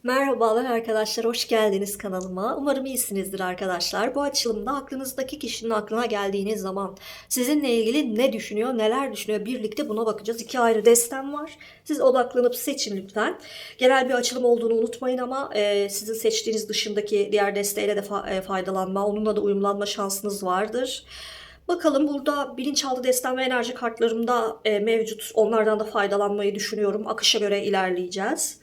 Merhabalar arkadaşlar, hoş geldiniz kanalıma. Umarım iyisinizdir arkadaşlar. Bu açılımda aklınızdaki kişinin aklına geldiğiniz zaman sizinle ilgili ne düşünüyor, neler düşünüyor birlikte buna bakacağız. İki ayrı destem var. Siz odaklanıp seçin lütfen. Genel bir açılım olduğunu unutmayın ama sizin seçtiğiniz dışındaki diğer desteğiyle de faydalanma, onunla da uyumlanma şansınız vardır. Bakalım burada bilinçaltı destem ve enerji kartlarımda mevcut. Onlardan da faydalanmayı düşünüyorum. Akışa göre ilerleyeceğiz.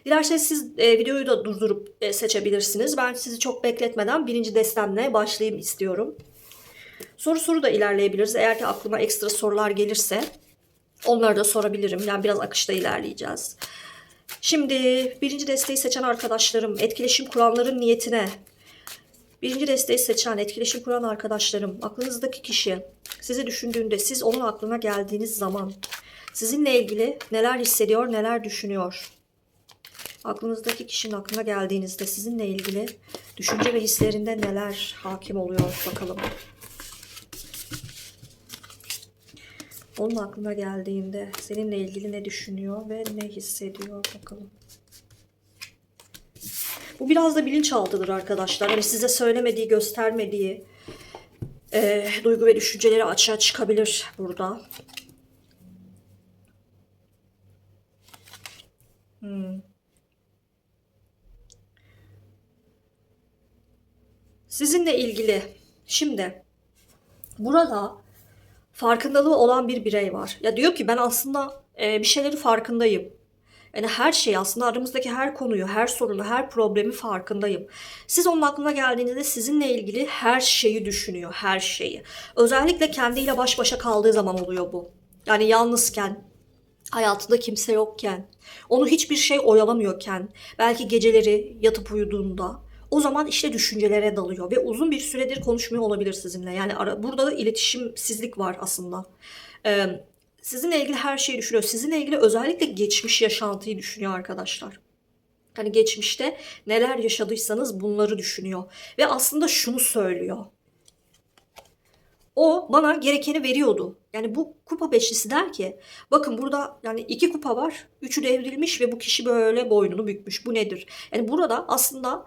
Dilerseniz siz videoyu da durdurup seçebilirsiniz. Ben sizi çok bekletmeden birinci destemle başlayayım istiyorum. Soru da ilerleyebiliriz. Eğer ki aklıma ekstra sorular gelirse onları da sorabilirim. Yani biraz akışta ilerleyeceğiz. Şimdi birinci desteği seçen arkadaşlarım, etkileşim kuranların niyetine. Birinci desteği seçen, etkileşim kuran arkadaşlarım, aklınızdaki kişi sizi düşündüğünde, siz onun aklına geldiğiniz zaman sizinle ilgili neler hissediyor, neler düşünüyor? Aklınızdaki kişinin aklına geldiğinizde sizinle ilgili düşünce ve hislerinde neler hakim oluyor bakalım. Onun aklına geldiğinde seninle ilgili ne düşünüyor ve ne hissediyor bakalım. Bu biraz da bilinçaltıdır arkadaşlar. Hani size söylemediği, göstermediği duygu ve düşünceleri açığa çıkabilir burada. Sizinle ilgili şimdi burada farkındalığı olan bir birey var. Ya diyor ki ben aslında bir şeyleri farkındayım. Yani her şey aslında aramızdaki her konuyu, her sorunu, her problemi farkındayım. Siz onun aklına geldiğinizde sizinle ilgili her şeyi düşünüyor, her şeyi. Özellikle kendiyle baş başa kaldığı zaman oluyor bu. Yani yalnızken, hayatında kimse yokken, onu hiçbir şey oyalamıyorken, belki geceleri yatıp uyuduğunda o zaman işte düşüncelere dalıyor ve uzun bir süredir konuşmuyor olabilir sizinle. Yani burada da iletişimsizlik var aslında. Sizinle ilgili her şeyi düşünüyor. Sizinle ilgili özellikle geçmiş yaşantıyı düşünüyor arkadaşlar. Hani geçmişte neler yaşadıysanız bunları düşünüyor. Ve aslında şunu söylüyor. O bana gerekeni veriyordu. Yani bu kupa beşlisi der ki bakın burada yani iki kupa var. Üçü devrilmiş ve bu kişi böyle boynunu bükmüş. Bu nedir? Yani burada aslında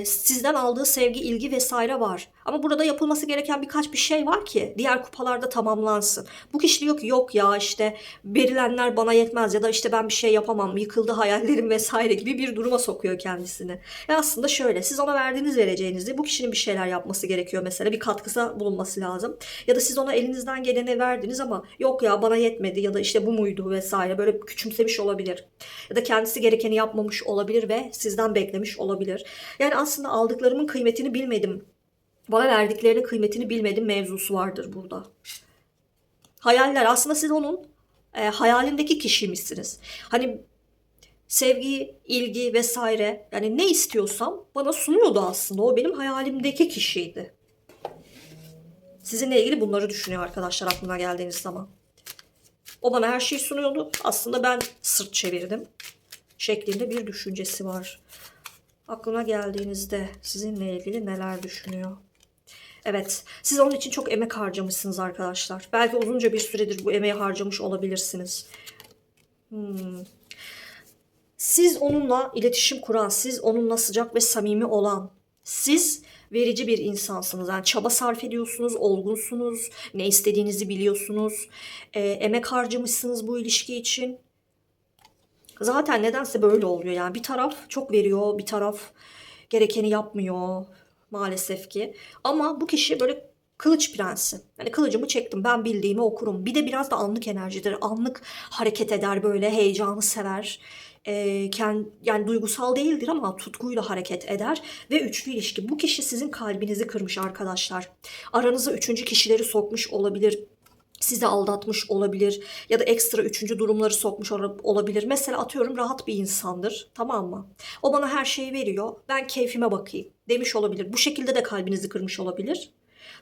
sizden aldığı sevgi, ilgi vesaire var. Ama burada yapılması gereken birkaç bir şey var ki diğer kupalarda tamamlansın. Bu kişi diyor ki yok ya işte verilenler bana yetmez ya da işte ben bir şey yapamam, yıkıldı hayallerim vesaire gibi bir duruma sokuyor kendisini. Aslında şöyle siz ona verdiğiniz vereceğinizde bu kişinin bir şeyler yapması gerekiyor mesela bir katkısa bulunması lazım. Ya da siz ona elinizden geleni verdiniz ama yok ya bana yetmedi ya da işte bu muydu vesaire böyle küçümsemiş olabilir. Ya da kendisi gerekeni yapmamış olabilir ve sizden beklemiş olabilir. Yani aslında aldıklarımın kıymetini bilmedim. Bana verdiklerinin kıymetini bilmedim mevzusu vardır burada. Hayaller aslında siz onun hayalindeki kişiymişsiniz. Hani sevgi, ilgi vesaire yani ne istiyorsam bana sunuyordu aslında. O benim hayalimdeki kişiydi. Sizinle ilgili bunları düşünüyor arkadaşlar aklına geldiğiniz zaman. O bana her şeyi sunuyordu. Aslında ben sırt çevirdim. Şeklinde bir düşüncesi var. Aklına geldiğinizde sizinle ilgili neler düşünüyor? Evet, siz onun için çok emek harcamışsınız arkadaşlar. Belki uzunca bir süredir bu emeği harcamış olabilirsiniz. Siz onunla iletişim kuran, siz onunla sıcak ve samimi olan, siz verici bir insansınız. Yani çaba sarf ediyorsunuz, olgunsunuz, ne istediğinizi biliyorsunuz, emek harcamışsınız bu ilişki için. Zaten nedense böyle oluyor yani bir taraf çok veriyor, bir taraf gerekeni yapmıyor maalesef ki. Ama bu kişi böyle kılıç prensi. Yani kılıcımı çektim ben bildiğimi okurum. Bir de biraz da anlık enerjidir. Anlık hareket eder böyle heyecanı sever. Yani duygusal değildir ama tutkuyla hareket eder. Ve üçlü ilişki. Bu kişi sizin kalbinizi kırmış arkadaşlar. Aranıza üçüncü kişileri sokmuş olabilir, sizi aldatmış olabilir ya da ekstra üçüncü durumları sokmuş olabilir. Mesela atıyorum rahat bir insandır, tamam mı? O bana her şeyi veriyor, ben keyfime bakayım demiş olabilir. Bu şekilde de kalbinizi kırmış olabilir.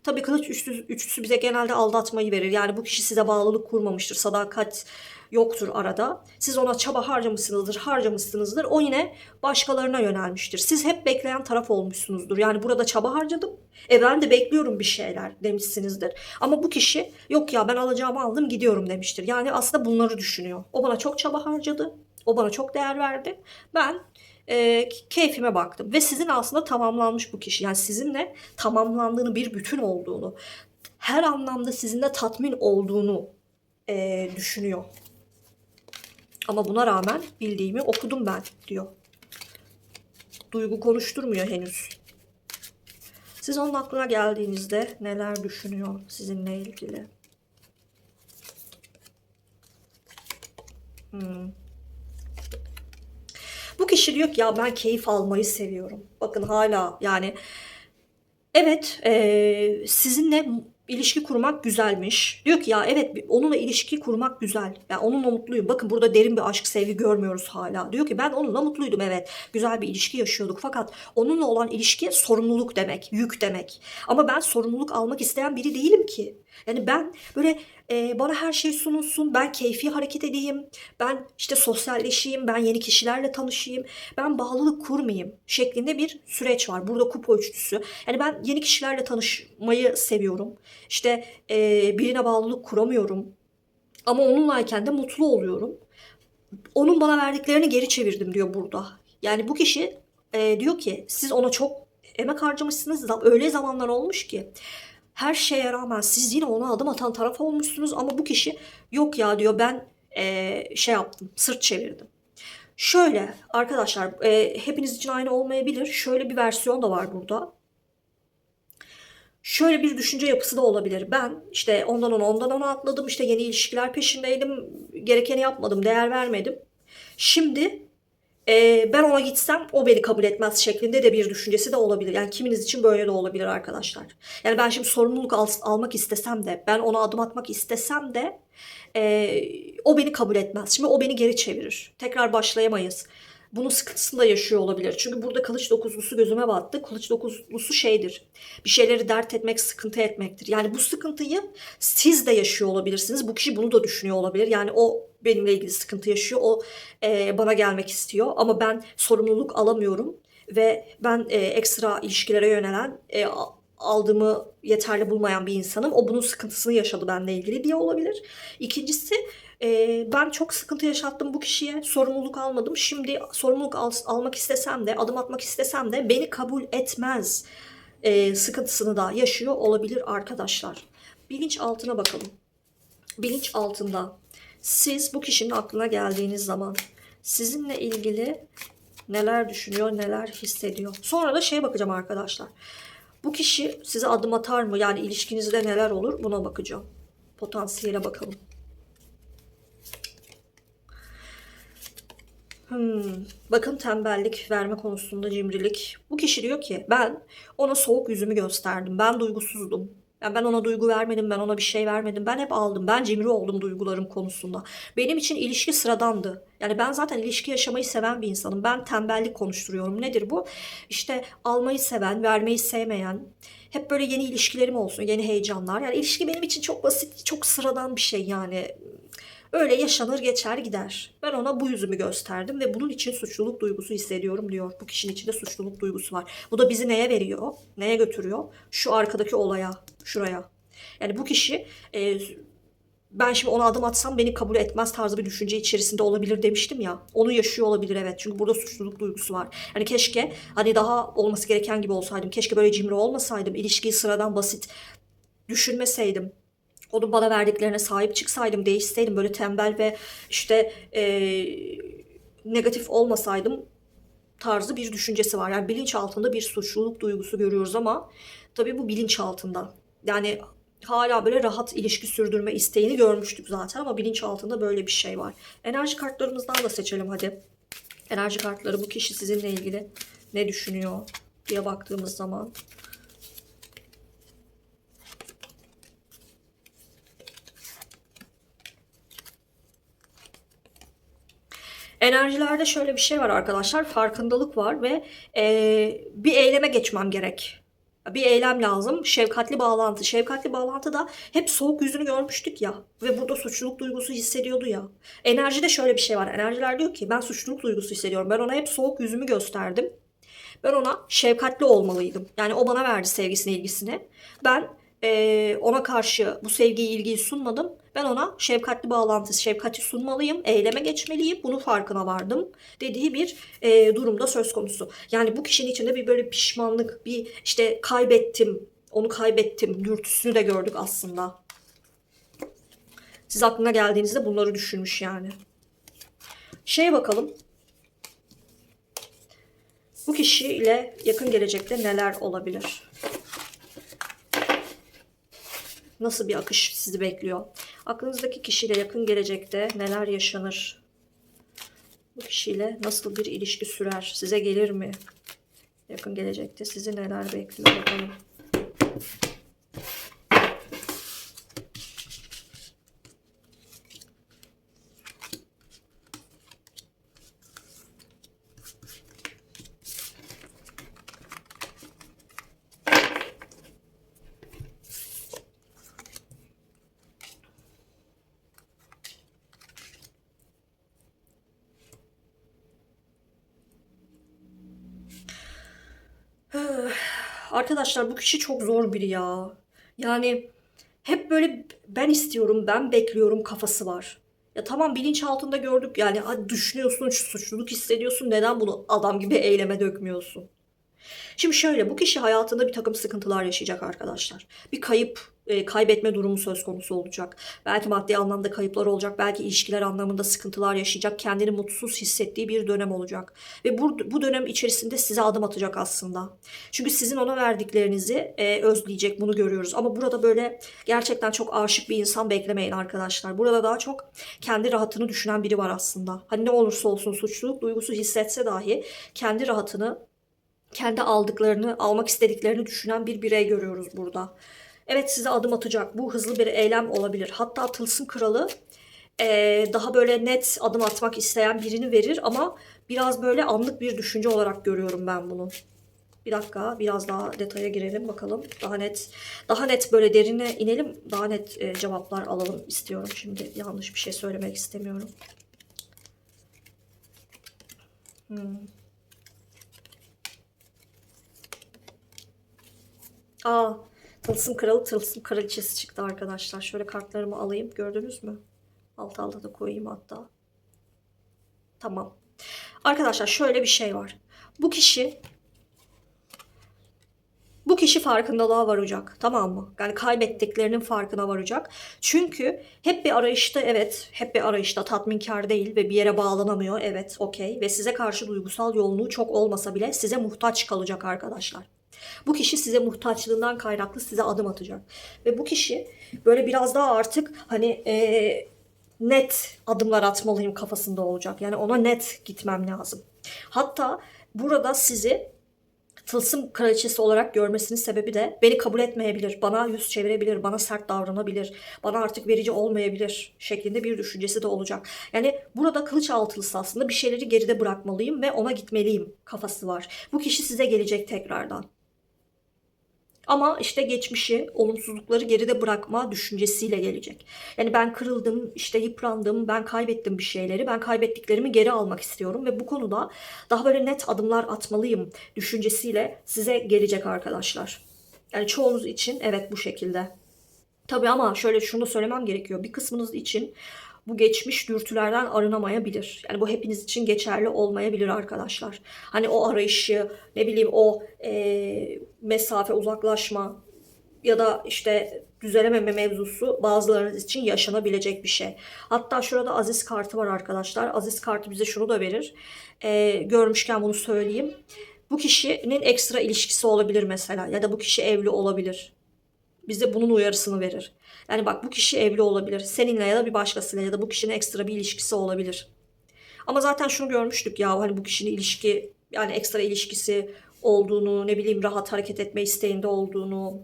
Tabii kılıç üçlüsü bize genelde aldatmayı verir. Yani bu kişi size bağlılık kurmamıştır, sadakat yoktur arada. Siz ona çaba harcamışsınızdır. O yine başkalarına yönelmiştir. Siz hep bekleyen taraf olmuşsunuzdur. Yani burada çaba harcadım. Ben de bekliyorum bir şeyler demişsinizdir. Ama bu kişi yok ya ben alacağımı aldım gidiyorum demiştir. Yani aslında bunları düşünüyor. O bana çok çaba harcadı. O bana çok değer verdi. Ben keyfime baktım. Ve sizin aslında tamamlanmış bu kişi. Yani sizinle tamamlandığını, bir bütün olduğunu, her anlamda sizinle tatmin olduğunu düşünüyor. Ama buna rağmen bildiğimi okudum ben diyor. Duygu konuşturmuyor henüz. Siz onun aklına geldiğinizde neler düşünüyor sizinle ilgili? Bu kişi diyor ki ya ben keyif almayı seviyorum. Bakın hala yani evet sizinle ilişki kurmak güzelmiş. Diyor ki ya evet onunla ilişki kurmak güzel. Yani onunla mutluyum. Bakın burada derin bir aşk sevgi görmüyoruz hala. Diyor ki ben onunla mutluydum evet. Güzel bir ilişki yaşıyorduk. Fakat onunla olan ilişki sorumluluk demek, yük demek. Ama ben sorumluluk almak isteyen biri değilim ki. Yani ben böyle bana her şey sunulsun, ben keyfi hareket edeyim, ben işte sosyalleşeyim, ben yeni kişilerle tanışayım, ben bağlılık kurmayayım şeklinde bir süreç var. Burada kupa üçlüsü. Yani ben yeni kişilerle tanışmayı seviyorum. İşte birine bağlılık kuramıyorum. Ama onunlayken de mutlu oluyorum. Onun bana verdiklerini geri çevirdim diyor burada. Yani bu kişi diyor ki siz ona çok emek harcamışsınız. Öyle zamanlar olmuş ki her şeye rağmen siz yine ona adım atan taraf olmuşsunuz. Ama bu kişi yok ya diyor ben şey yaptım, sırt çevirdim. Şöyle arkadaşlar hepiniz için aynı olmayabilir. Şöyle bir versiyon da var burada. Şöyle bir düşünce yapısı da olabilir. Ben işte ondan ona atladım. İşte yeni ilişkiler peşindeydim. Gerekeni yapmadım, değer vermedim. Şimdi ben ona gitsem o beni kabul etmez şeklinde de bir düşüncesi de olabilir. Yani kiminiz için böyle de olabilir arkadaşlar. Yani ben şimdi sorumluluk almak istesem de, ben ona adım atmak istesem de o beni kabul etmez. Şimdi o beni geri çevirir. Tekrar başlayamayız. Bunun sıkıntısını da yaşıyor olabilir. Çünkü burada kılıç dokuzlusu gözüme battı. Kılıç dokuzlusu şeydir. Bir şeyleri dert etmek, sıkıntı etmektir. Yani bu sıkıntıyı siz de yaşıyor olabilirsiniz. Bu kişi bunu da düşünüyor olabilir. Yani o benimle ilgili sıkıntı yaşıyor. O bana gelmek istiyor. Ama ben sorumluluk alamıyorum. Ve ben ekstra ilişkilere yönelen, aldığımı yeterli bulmayan bir insanım. O bunun sıkıntısını yaşadı benimle ilgili diye olabilir. İkincisi ben çok sıkıntı yaşattım bu kişiye. Sorumluluk almadım. Şimdi sorumluluk almak istesem de, adım atmak istesem de beni kabul etmez sıkıntısını da yaşıyor olabilir arkadaşlar. Bilinç altına bakalım. Bilinç altında siz bu kişinin aklına geldiğiniz zaman sizinle ilgili neler düşünüyor, neler hissediyor. Sonra da şeye bakacağım arkadaşlar. Bu kişi size adım atar mı? Yani ilişkinizde neler olur? Buna bakacağım. Potansiyele bakalım. Bakın tembellik, verme konusunda cimrilik. Bu kişi diyor ki ben ona soğuk yüzümü gösterdim. Ben duygusuzdum. Yani ben ona duygu vermedim, ben ona bir şey vermedim. Ben hep aldım. Ben cimri oldum duygularım konusunda. Benim için ilişki sıradandı. Yani ben zaten ilişki yaşamayı seven bir insanım. Ben tembellik konuşturuyorum. Nedir bu? İşte almayı seven, vermeyi sevmeyen, hep böyle yeni ilişkilerim olsun, yeni heyecanlar. Yani ilişki benim için çok basit, çok sıradan bir şey yani. Öyle yaşanır geçer gider. Ben ona bu yüzümü gösterdim ve bunun için suçluluk duygusu hissediyorum diyor. Bu kişinin içinde suçluluk duygusu var. Bu da bizi neye veriyor? Neye götürüyor? Şu arkadaki olaya, şuraya. Yani bu kişi ben şimdi ona adım atsam beni kabul etmez tarzı bir düşünce içerisinde olabilir demiştim ya. Onu yaşıyor olabilir evet. Çünkü burada suçluluk duygusu var. Yani keşke hani daha olması gereken gibi olsaydım. Keşke böyle cimri olmasaydım. İlişkiyi sıradan basit düşünmeseydim. Onun bana verdiklerine sahip çıksaydım, değişseydim, böyle tembel ve işte negatif olmasaydım tarzı bir düşüncesi var. Yani bilinç altında bir suçluluk duygusu görüyoruz ama tabii bu bilinç altında. Yani hala böyle rahat ilişki sürdürme isteğini görmüştük zaten ama bilinç altında böyle bir şey var. Enerji kartlarımızdan da seçelim hadi. Enerji kartları bu kişi sizinle ilgili ne düşünüyor diye baktığımız zaman. Enerjilerde şöyle bir şey var arkadaşlar. Farkındalık var ve bir eyleme geçmem gerek. Bir eylem lazım. Şefkatli bağlantı. Şefkatli bağlantıda hep soğuk yüzünü görmüştük ya. Ve burada suçluluk duygusu hissediyordu ya. Enerjide şöyle bir şey var. Enerjiler diyor ki ben suçluluk duygusu hissediyorum. Ben ona hep soğuk yüzümü gösterdim. Ben ona şefkatli olmalıydım. Yani o bana verdi sevgisini, ilgisini. Ben ona karşı bu sevgiyi, ilgiyi sunmadım. Ben ona şefkatli bağlantısı, şefkati sunmalıyım, eyleme geçmeliyim. Bunun farkına vardım dediği bir durumda söz konusu. Yani bu kişinin içinde bir böyle pişmanlık, bir işte kaybettim, onu kaybettim dürtüsünü de gördük aslında. Siz aklına geldiğinizde bunları düşünmüş yani. Şeye bakalım. Bu kişiyle yakın gelecekte neler olabilir? Nasıl bir akış sizi bekliyor? Aklınızdaki kişiyle yakın gelecekte neler yaşanır? Bu kişiyle nasıl bir ilişki sürer? Size gelir mi? Yakın gelecekte sizi neler bekliyor bakalım. Arkadaşlar bu kişi çok zor biri ya. Yani hep böyle ben istiyorum, ben bekliyorum kafası var. Ya tamam, bilinç altında gördük yani, hadi düşünüyorsun, suçluluk hissediyorsun, neden bunu adam gibi eyleme dökmüyorsun? Şimdi şöyle, bu kişi hayatında bir takım sıkıntılar yaşayacak arkadaşlar. Bir kaybetme durumu söz konusu olacak. Belki maddi anlamda kayıplar olacak. Belki ilişkiler anlamında sıkıntılar yaşayacak. Kendini mutsuz hissettiği bir dönem olacak. Ve bu dönem içerisinde size adım atacak aslında. Çünkü sizin ona verdiklerinizi özleyecek, bunu görüyoruz. Ama burada böyle gerçekten çok aşık bir insan beklemeyin arkadaşlar. Burada daha çok kendi rahatını düşünen biri var aslında. Hani ne olursa olsun suçluluk duygusu hissetse dahi kendi rahatını, kendi aldıklarını, almak istediklerini düşünen bir birey görüyoruz burada. Evet, size adım atacak. Bu hızlı bir eylem olabilir. Hatta Tılsım Kralı daha böyle net adım atmak isteyen birini verir ama biraz böyle anlık bir düşünce olarak görüyorum ben bunu. Bir dakika, biraz daha detaya girelim bakalım. Daha net böyle derine inelim. Daha net cevaplar alalım istiyorum. Şimdi yanlış bir şey söylemek istemiyorum. Aa, Tılsım Kralı, Tılsım Kraliçesi çıktı arkadaşlar. Şöyle kartlarımı alayım. Gördünüz mü? Alt alta da koyayım hatta. Tamam. Arkadaşlar şöyle bir şey var. Bu kişi bu kişi farkındalığa varacak. Tamam mı? Yani kaybettiklerinin farkına varacak. Çünkü hep bir arayışta, evet. Hep bir arayışta, tatminkar değil ve bir yere bağlanamıyor. Evet, okey. Ve size karşı duygusal yoğunluğu çok olmasa bile size muhtaç kalacak arkadaşlar. Bu kişi size muhtaçlığından kaynaklı size adım atacak. Ve bu kişi böyle biraz daha artık hani net adımlar atmalıyım kafasında olacak. Yani ona net gitmem lazım. Hatta burada sizi Tılsım kraliçesi olarak görmesinin sebebi de beni kabul etmeyebilir, bana yüz çevirebilir, bana sert davranabilir, bana artık verici olmayabilir şeklinde bir düşüncesi de olacak. Yani burada kılıç altılısı aslında bir şeyleri geride bırakmalıyım ve ona gitmeliyim kafası var. Bu kişi size gelecek tekrardan. Ama işte geçmişi, olumsuzlukları geride bırakma düşüncesiyle gelecek. Yani ben kırıldım, işte yıprandım, ben kaybettim bir şeyleri, ben kaybettiklerimi geri almak istiyorum ve bu konuda daha böyle net adımlar atmalıyım düşüncesiyle size gelecek arkadaşlar. Yani çoğunuz için evet bu şekilde. Tabii ama şöyle şunu söylemem gerekiyor. Bir kısmınız için bu geçmiş dürtülerden arınamayabilir. Yani bu hepiniz için geçerli olmayabilir arkadaşlar. Hani o arayışı, ne bileyim o mesafe, uzaklaşma ya da işte düzelememe mevzusu bazılarınız için yaşanabilecek bir şey. Hatta şurada Aziz kartı var arkadaşlar. Aziz kartı bize şunu da verir. Görmüşken bunu söyleyeyim. Bu kişinin ekstra ilişkisi olabilir mesela, ya da bu kişi evli olabilir, bize bunun uyarısını verir. Yani bak, bu kişi evli olabilir. Seninle ya da bir başkasıyla, ya da bu kişinin ekstra bir ilişkisi olabilir. Ama zaten şunu görmüştük ya, hani bu kişinin ilişki, yani ekstra ilişkisi olduğunu, ne bileyim rahat hareket etme isteğinde olduğunu,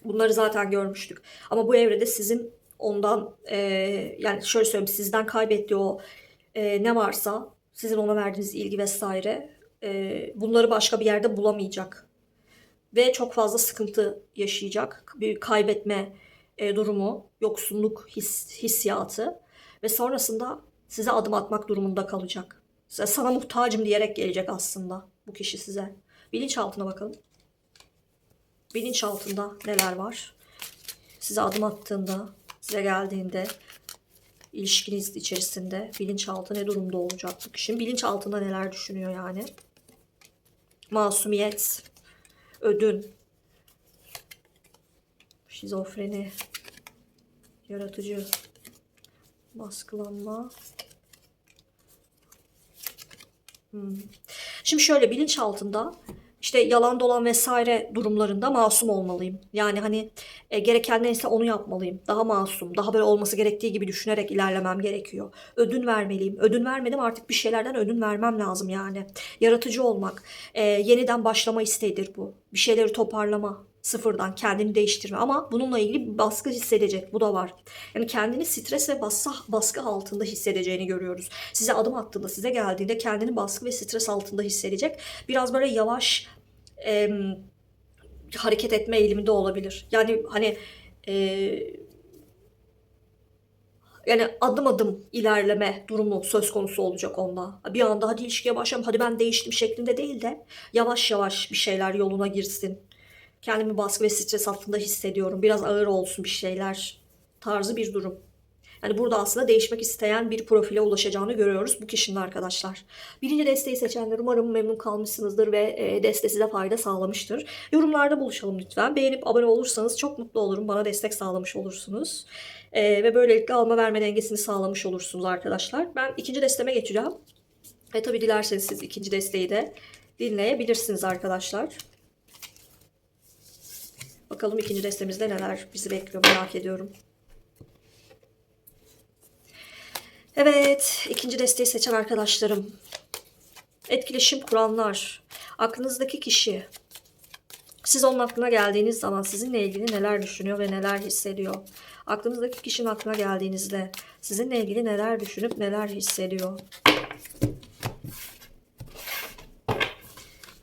bunları zaten görmüştük. Ama bu evrede sizin ondan yani şöyle söyleyeyim, sizden kaybettiği o ne varsa, sizin ona verdiğiniz ilgi vesaire, bunları başka bir yerde bulamayacak ve çok fazla sıkıntı yaşayacak. Bir kaybetme durumu, yoksunluk hissiyatı ve sonrasında size adım atmak durumunda kalacak. Sana muhtacım diyerek gelecek aslında bu kişi size. Bilinçaltına bakalım. Bilinçaltında neler var? Size adım attığında, size geldiğinde, ilişkiniz içerisinde bilinçaltı ne durumda olacak bu kişinin? Bilinçaltında neler düşünüyor yani? Masumiyet, ödün, şizofreni, yaratıcı, baskılanma. Şimdi şöyle, bilinçaltında işte yalan dolan vesaire durumlarında masum olmalıyım. Yani hani gereken neyse onu yapmalıyım. Daha masum, daha böyle olması gerektiği gibi düşünerek ilerlemem gerekiyor. Ödün vermeliyim. Ödün vermedim, artık bir şeylerden ödün vermem lazım yani. Yaratıcı olmak, yeniden başlama isteğidir bu. Bir şeyleri toparlama, sıfırdan kendini değiştirme, ama bununla ilgili bir baskı hissedecek, bu da var. Yani kendini stres ve baskı altında hissedeceğini görüyoruz. Size adım attığında, size geldiğinde kendini baskı ve stres altında hissedecek. Biraz böyle yavaş hareket etme eğiliminde olabilir. Yani hani e, yani adım adım ilerleme durumu söz konusu olacak onda. Bir anda hadi ilişkiye başlayalım, hadi ben değiştim şeklinde değil de yavaş yavaş bir şeyler yoluna girsin. Kendimi baskı ve stres altında hissediyorum, biraz ağır olsun bir şeyler tarzı bir durum. Yani burada aslında değişmek isteyen bir profile ulaşacağını görüyoruz bu kişinin arkadaşlar. Birinci desteği seçenler, umarım memnun kalmışsınızdır ve deste size fayda sağlamıştır. Yorumlarda buluşalım lütfen. Beğenip abone olursanız çok mutlu olurum. Bana destek sağlamış olursunuz. Ve böylelikle alma verme dengesini sağlamış olursunuz arkadaşlar. Ben ikinci desteme geçeceğim. Ve tabii dilerseniz siz ikinci desteği de dinleyebilirsiniz arkadaşlar. Bakalım ikinci destemizde neler bizi bekliyor, merak ediyorum. Evet, ikinci desteği seçen arkadaşlarım. Etkileşim kuranlar. Aklınızdaki kişi. Siz onun aklına geldiğiniz zaman sizinle ilgili neler düşünüyor ve neler hissediyor? Aklınızdaki kişinin aklına geldiğinizde sizinle ilgili neler düşünüp neler hissediyor?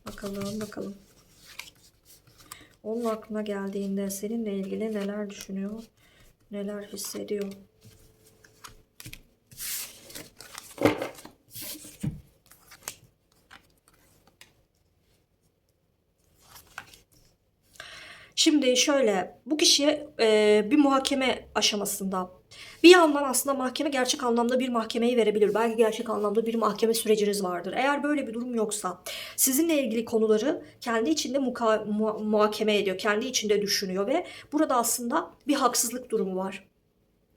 Bakalım, bakalım. Onun aklına geldiğinde seninle ilgili neler düşünüyor, neler hissediyor? Şimdi şöyle, bu kişi bir muhakeme aşamasında. Bir yandan aslında mahkeme gerçek anlamda bir mahkemeyi verebilir. Belki gerçek anlamda bir mahkeme süreciniz vardır. Eğer böyle bir durum yoksa sizinle ilgili konuları kendi içinde muhakeme ediyor. Kendi içinde düşünüyor ve burada aslında bir haksızlık durumu var.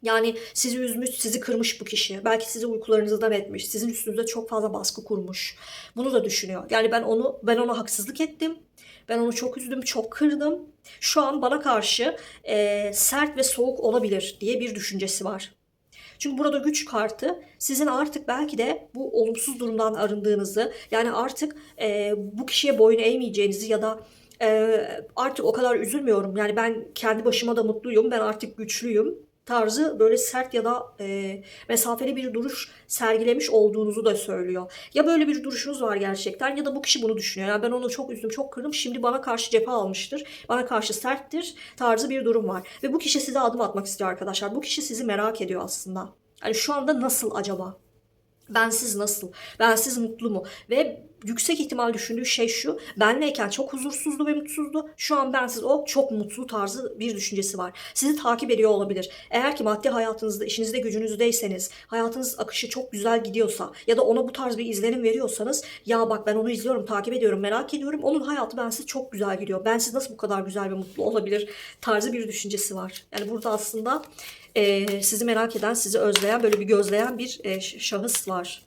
Yani sizi üzmüş, sizi kırmış bu kişi. Belki sizi uykularınızdan etmiş. Sizin üstünüzde çok fazla baskı kurmuş. Bunu da düşünüyor. Yani ben ona haksızlık ettim. Ben onu çok üzdüm, çok kırdım. Şu an bana karşı sert ve soğuk olabilir diye bir düşüncesi var. Çünkü burada güç kartı sizin artık belki de bu olumsuz durumdan arındığınızı, yani artık bu kişiye boyun eğmeyeceğinizi ya da artık o kadar üzülmüyorum, yani ben kendi başıma da mutluyum, ben artık güçlüyüm tarzı böyle sert ya da mesafeli bir duruş sergilemiş olduğunuzu da söylüyor. Ya böyle bir duruşunuz var gerçekten, ya da bu kişi bunu düşünüyor. Yani ben onu çok üzdüm, çok kırdım, şimdi bana karşı cephe almıştır, bana karşı serttir tarzı bir durum var. Ve bu kişi size adım atmak istiyor arkadaşlar. Bu kişi sizi merak ediyor aslında. Yani şu anda nasıl acaba? Bensiz nasıl? Bensiz mutlu mu? Ve yüksek ihtimal düşündüğü şey şu: benleyken çok huzursuzdu ve mutsuzdu. Şu an bensiz o çok mutlu tarzı bir düşüncesi var. Sizi takip ediyor olabilir. Eğer ki maddi hayatınızda, işinizde, gücünüzdeyseniz, hayatınız akışı çok güzel gidiyorsa ya da ona bu tarz bir izlenim veriyorsanız, ya bak ben onu izliyorum, takip ediyorum, merak ediyorum. Onun hayatı bensiz çok güzel gidiyor. Bensiz nasıl bu kadar güzel ve mutlu olabilir tarzı bir düşüncesi var. Yani burada aslında sizi merak eden, sizi özleyen, böyle bir gözleyen bir şahıs var.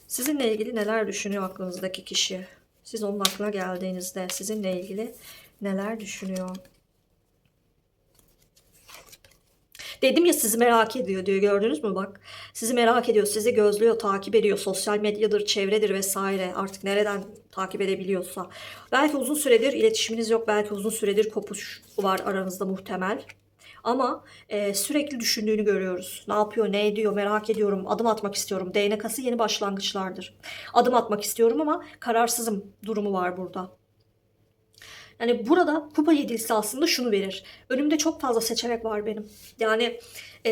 Sizinle ilgili neler düşünüyor aklınızdaki kişi? Siz onun aklına geldiğinizde sizinle ilgili neler düşünüyor? Dedim ya, sizi merak ediyor diyor, gördünüz mü bak. Sizi merak ediyor, sizi gözlüyor, takip ediyor. Sosyal medyadır, çevredir vesaire, artık nereden takip edebiliyorsa. Belki uzun süredir iletişiminiz yok, belki uzun süredir kopuş var aranızda muhtemel. Ama sürekli düşündüğünü görüyoruz. Ne yapıyor, ne ediyor, merak ediyorum, adım atmak istiyorum. DNK'sı yeni başlangıçlardır. Adım atmak istiyorum ama kararsızım durumu var burada. Yani burada kupa yedilisi aslında şunu verir: önümde çok fazla seçenek var benim. Yani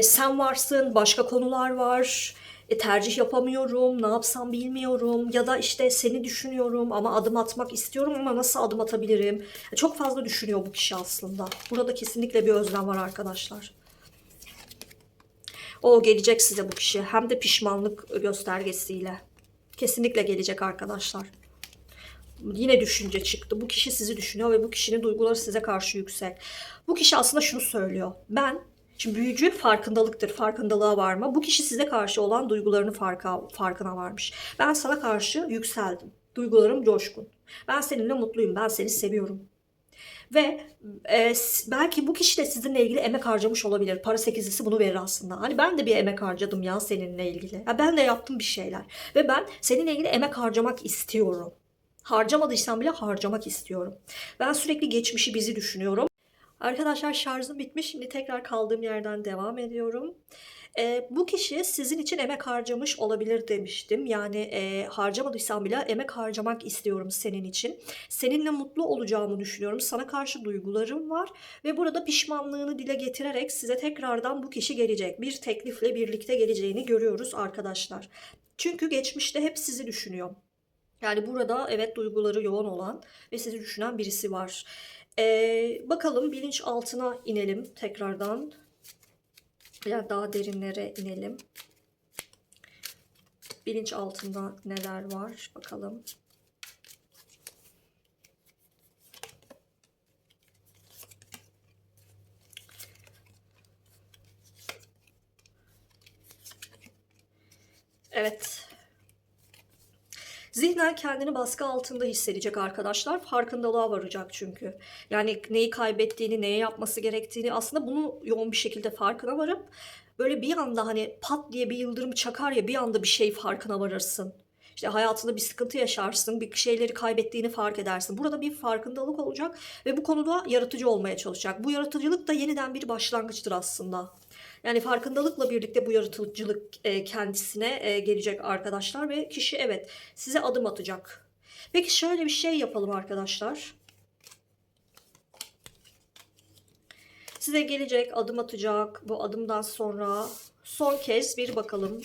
sen varsın, başka konular var. tercih yapamıyorum, ne yapsam bilmiyorum ya da işte seni düşünüyorum ama adım atmak istiyorum ama nasıl adım atabilirim? Çok fazla düşünüyor bu kişi aslında. Burada kesinlikle bir özlem var arkadaşlar. O gelecek size bu kişi, hem de pişmanlık göstergesiyle. Kesinlikle gelecek arkadaşlar. Yine düşünce çıktı. Bu kişi sizi düşünüyor ve bu kişinin duyguları size karşı yüksek. Bu kişi aslında şunu söylüyor. Şimdi büyücü farkındalıktır. Farkındalığa varma. Bu kişi size karşı olan duygularının farkına varmış. Ben sana karşı yükseldim. Duygularım coşkun. Ben seninle mutluyum. Ben seni seviyorum. Ve belki bu kişi de sizinle ilgili emek harcamış olabilir. Para sekizlisi bunu verir aslında. Hani ben de bir emek harcadım ya seninle ilgili. Ya ben de yaptım bir şeyler. Ve ben seninle ilgili emek harcamak istiyorum. Harcamadıysam bile harcamak istiyorum. Ben sürekli geçmişi, bizi düşünüyorum. Arkadaşlar şarjım bitmiş. Şimdi tekrar kaldığım yerden devam ediyorum. Bu kişi sizin için emek harcamış olabilir demiştim. Yani harcamadıysam bile emek harcamak istiyorum senin için. Seninle mutlu olacağımı düşünüyorum. Sana karşı duygularım var. Ve burada pişmanlığını dile getirerek size tekrardan bu kişi gelecek. Bir teklifle birlikte geleceğini görüyoruz arkadaşlar. Çünkü geçmişte hep sizi düşünüyor. Yani burada evet duyguları yoğun olan ve sizi düşünen birisi var. Bakalım bilinçaltına inelim tekrardan. Ya daha derinlere inelim. Bilinçaltında neler var bakalım. Evet. Zihnen kendini baskı altında hissedecek arkadaşlar. Farkındalığa varacak çünkü. Yani neyi kaybettiğini, neye yapması gerektiğini aslında bunu yoğun bir şekilde farkına varıp böyle bir anda hani pat diye bir yıldırım çakar ya bir anda bir şey farkına varırsın. İşte hayatında bir sıkıntı yaşarsın, bir şeyleri kaybettiğini fark edersin. Burada bir farkındalık olacak ve bu konuda yaratıcı olmaya çalışacak. Bu yaratıcılık da yeniden bir başlangıçtır aslında. Yani farkındalıkla birlikte bu yaratıcılık kendisine gelecek arkadaşlar ve kişi evet size adım atacak. Peki şöyle bir şey yapalım arkadaşlar. Size gelecek, adım atacak. Bu adımdan sonra son kez bir bakalım.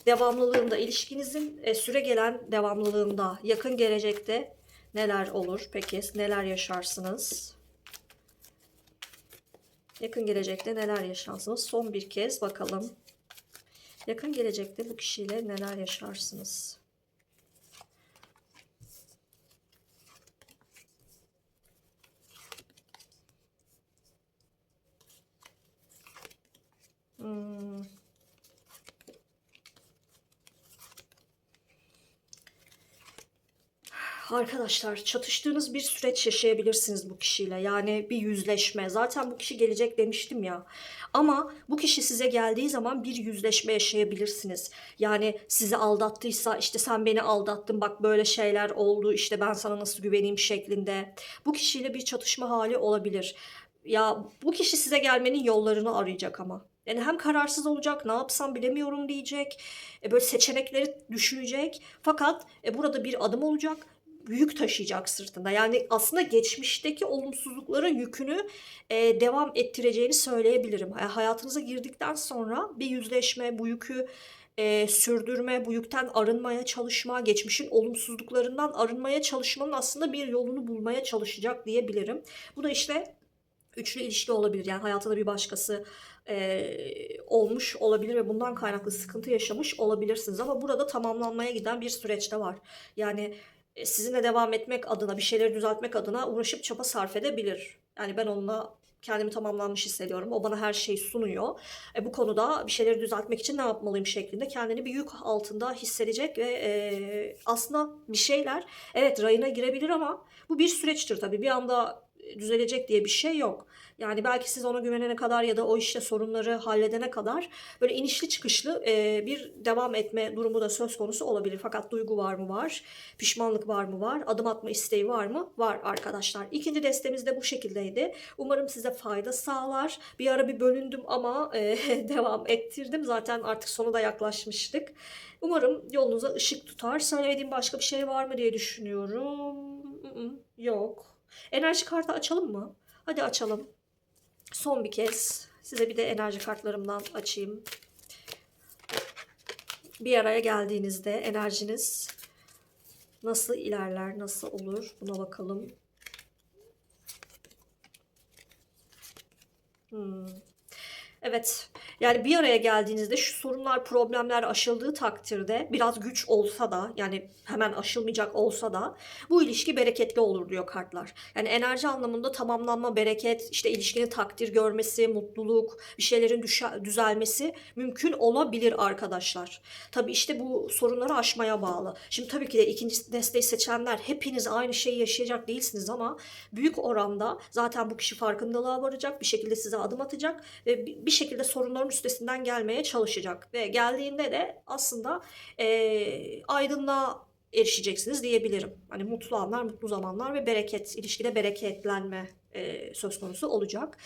Devamlılığında, ilişkinizin süre gelen devamlılığında, yakın gelecekte neler olur? Peki neler yaşarsınız? Yakın gelecekte neler yaşarsınız? Son bir kez bakalım. Yakın gelecekte bu kişiyle neler yaşarsınız? Arkadaşlar çatıştığınız bir süreç yaşayabilirsiniz bu kişiyle. Yani bir yüzleşme. Zaten bu kişi gelecek demiştim ya. Ama bu kişi size geldiği zaman bir yüzleşme yaşayabilirsiniz. Yani sizi aldattıysa işte sen beni aldattın bak böyle şeyler oldu işte ben sana nasıl güveneyim şeklinde. Bu kişiyle bir çatışma hali olabilir. Ya bu kişi size gelmenin yollarını arayacak ama. Yani hem kararsız olacak, ne yapsam bilemiyorum diyecek. Böyle seçenekleri düşünecek. Fakat burada bir adım olacak, yük taşıyacak sırtında. Yani aslında geçmişteki olumsuzlukların yükünü devam ettireceğini söyleyebilirim. Yani hayatınıza girdikten sonra bir yüzleşme, bu yükü sürdürme, bu yükten arınmaya çalışma, geçmişin olumsuzluklarından arınmaya çalışmanın aslında bir yolunu bulmaya çalışacak diyebilirim. Bu da işte üçlü ilişki olabilir. Yani hayatında bir başkası olmuş olabilir ve bundan kaynaklı sıkıntı yaşamış olabilirsiniz. Ama burada tamamlanmaya giden bir süreçte var. Yani sizinle devam etmek adına, bir şeyleri düzeltmek adına uğraşıp çaba sarf edebilir. Yani ben onunla kendimi tamamlanmış hissediyorum. O bana her şeyi sunuyor. Bu konuda bir şeyleri düzeltmek için ne yapmalıyım şeklinde kendini bir yük altında hissedecek ve aslında bir şeyler evet rayına girebilir ama bu bir süreçtir tabii. Bir anda düzelecek diye bir şey yok. Yani belki siz ona güvenene kadar ya da o işte sorunları halledene kadar böyle inişli çıkışlı bir devam etme durumu da söz konusu olabilir. Fakat duygu var mı? Var. Pişmanlık var mı? Var. Adım atma isteği var mı? Var arkadaşlar. İkinci destemiz de bu şekildeydi. Umarım size fayda sağlar. Bir ara bir bölündüm ama devam ettirdim. Zaten artık sona da yaklaşmıştık. Umarım yolunuza ışık tutar. Söylemediğim başka bir şey var mı diye düşünüyorum. Yok. Enerji kartı açalım mı? Hadi açalım. Son bir kez size bir de enerji kartlarımdan açayım. Bir araya geldiğinizde enerjiniz nasıl ilerler, nasıl olur? Buna bakalım. Evet, yani bir araya geldiğinizde şu sorunlar, problemler aşıldığı takdirde biraz güç olsa da yani hemen aşılmayacak olsa da bu ilişki bereketli olur diyor kartlar. Yani enerji anlamında tamamlanma, bereket, işte ilişkinin takdir görmesi, mutluluk, bir şeylerin düzelmesi mümkün olabilir arkadaşlar. Tabii işte bu sorunları aşmaya bağlı. Şimdi tabii ki de ikinci desteği seçenler hepiniz aynı şeyi yaşayacak değilsiniz ama büyük oranda zaten bu kişi farkındalığa varacak, bir şekilde size adım atacak ve bir şekilde sorunların üstesinden gelmeye çalışacak. Ve geldiğinde de aslında aydınlığa erişeceksiniz diyebilirim. Hani mutlu anlar, mutlu zamanlar ve bereket, ilişkide bereketlenme söz konusu olacak.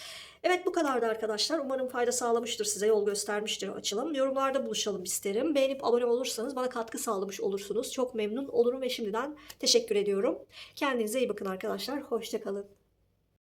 Evet, bu kadardı arkadaşlar. Umarım fayda sağlamıştır size, yol göstermiştir açılım. Yorumlarda buluşalım isterim. Beğenip abone olursanız bana katkı sağlamış olursunuz. Çok memnun olurum ve şimdiden teşekkür ediyorum. Kendinize iyi bakın arkadaşlar. Hoşça kalın.